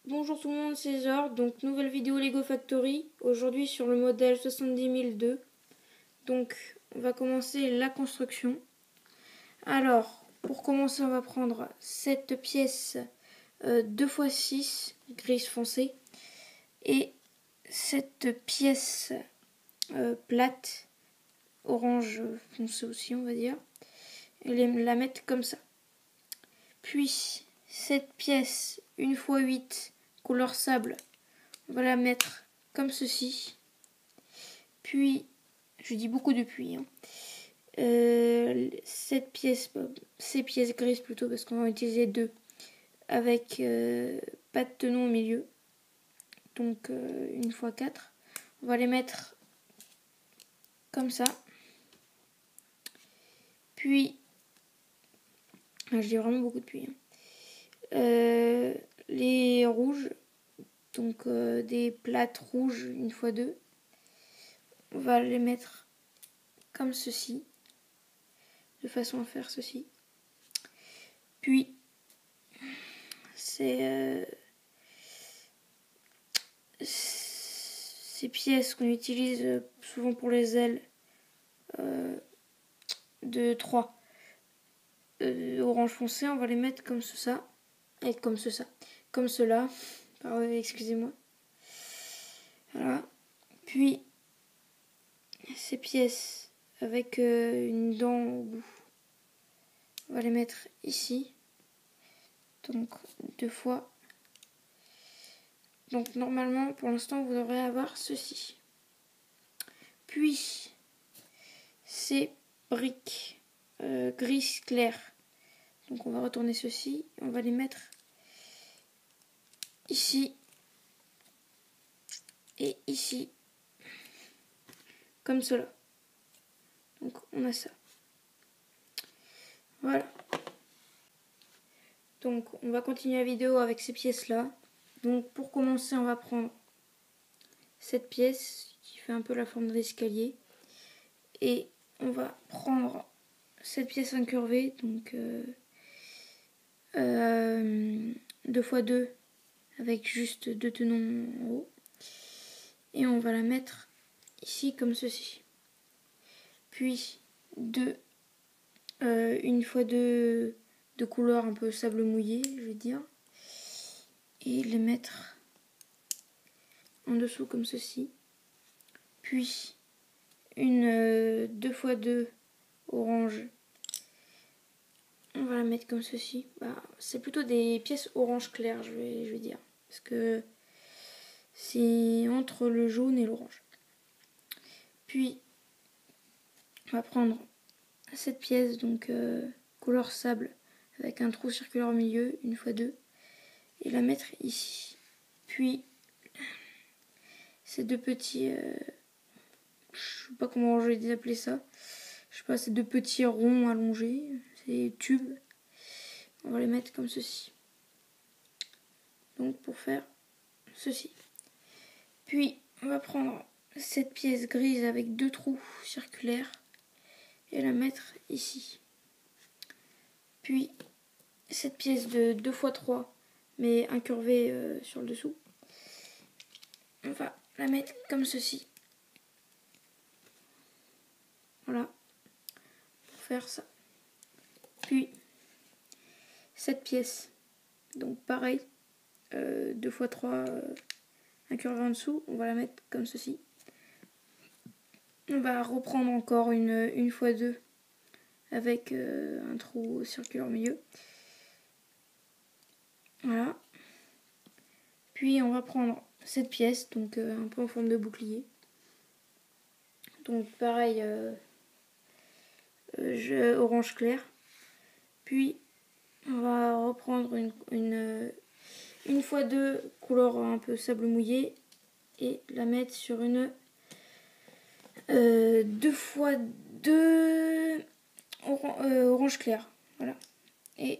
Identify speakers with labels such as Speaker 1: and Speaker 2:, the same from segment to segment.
Speaker 1: Bonjour tout le monde, c'est Zor. Donc nouvelle vidéo Lego Factory. Aujourd'hui sur le modèle 70002. Donc on va commencer la construction. Alors pour commencer on va prendre cette pièce 2x6 grise foncée. Et cette pièce plate orange foncé aussi on va dire. Et la mettre comme ça. Puis cette pièce 1x8 couleur sable, on va la mettre comme ceci. Puis, je dis beaucoup de puis, cette pièce, ces pièces grises plutôt, parce qu'on va utiliser deux, avec pas de tenon au milieu. Donc 1x4. On va les mettre comme ça. Puis, je dis vraiment beaucoup de puis. Les rouges, donc des plates rouges 1x2. On va les mettre comme ceci, de façon à faire ceci. Puis, ces pièces qu'on utilise souvent pour les ailes de 3 orange foncé, on va les mettre comme ça, et comme ça, comme cela. Excusez-moi. Voilà. Puis, ces pièces avec une dent au bout, on va les mettre ici. Donc, deux fois. Donc, normalement, pour l'instant, vous devrez avoir ceci. Puis, ces briques gris clair. Donc, on va retourner ceci. On va les mettre ici. Et ici. Comme cela. Donc, on a ça. Voilà. Donc, on va continuer la vidéo avec ces pièces-là. Donc, pour commencer, on va prendre cette pièce qui fait un peu la forme de l'escalier. Et on va prendre cette pièce incurvée, donc 2x2 avec juste deux tenons en haut. Et on va la mettre ici comme ceci. Puis une fois deux de couleur un peu sable mouillé, je vais dire. Et les mettre en dessous comme ceci. Puis une 2x2 orange. On va la mettre comme ceci. C'est plutôt des pièces orange clair, je vais dire. Parce que c'est entre le jaune et l'orange. Puis, on va prendre cette pièce, donc couleur sable, avec un trou circulaire au milieu, 1x2, et la mettre ici. Puis, ces deux petits, je sais pas comment je vais appeler ça, je sais pas, ces deux petits ronds allongés, ces tubes, on va les mettre comme ceci. Donc, pour faire ceci. Puis, on va prendre cette pièce grise avec deux trous circulaires et la mettre ici. Puis, cette pièce de 2x3, mais incurvée sur le dessous, on va la mettre comme ceci. Voilà, pour faire ça. Puis, cette pièce, donc pareil, 2x3 incurvée en dessous, on va la mettre comme ceci. On va reprendre encore une 1x2 avec un trou circulaire au milieu. Voilà. Puis on va prendre cette pièce, donc un peu en forme de bouclier. Donc pareil, orange clair. Puis on va reprendre une fois deux couleur un peu sable mouillé et la mettre sur une 2x2 orange clair. Voilà. Et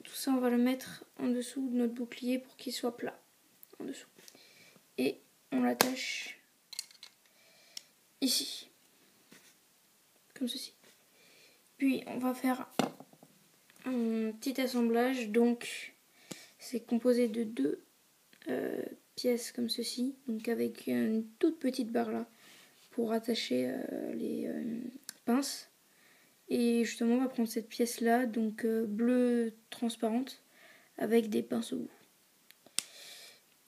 Speaker 1: tout ça on va le mettre en dessous de notre bouclier pour qu'il soit plat. En dessous. Et on l'attache ici. Comme ceci. Puis on va faire un petit assemblage. Donc c'est composé de deux pièce comme ceci, donc avec une toute petite barre là pour attacher les pinces. Et justement, on va prendre cette pièce là, donc bleue transparente, avec des pinces au bout.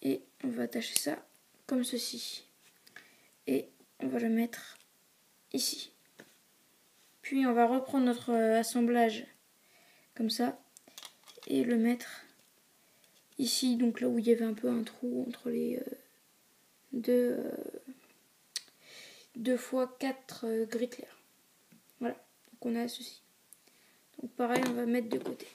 Speaker 1: Et on va attacher ça comme ceci. Et on va le mettre ici. Puis on va reprendre notre assemblage comme ça et le mettre ici, donc là où il y avait un peu un trou entre les 2 fois 4 gris clairs. Voilà, donc on a ceci. Donc pareil, on va mettre de côté.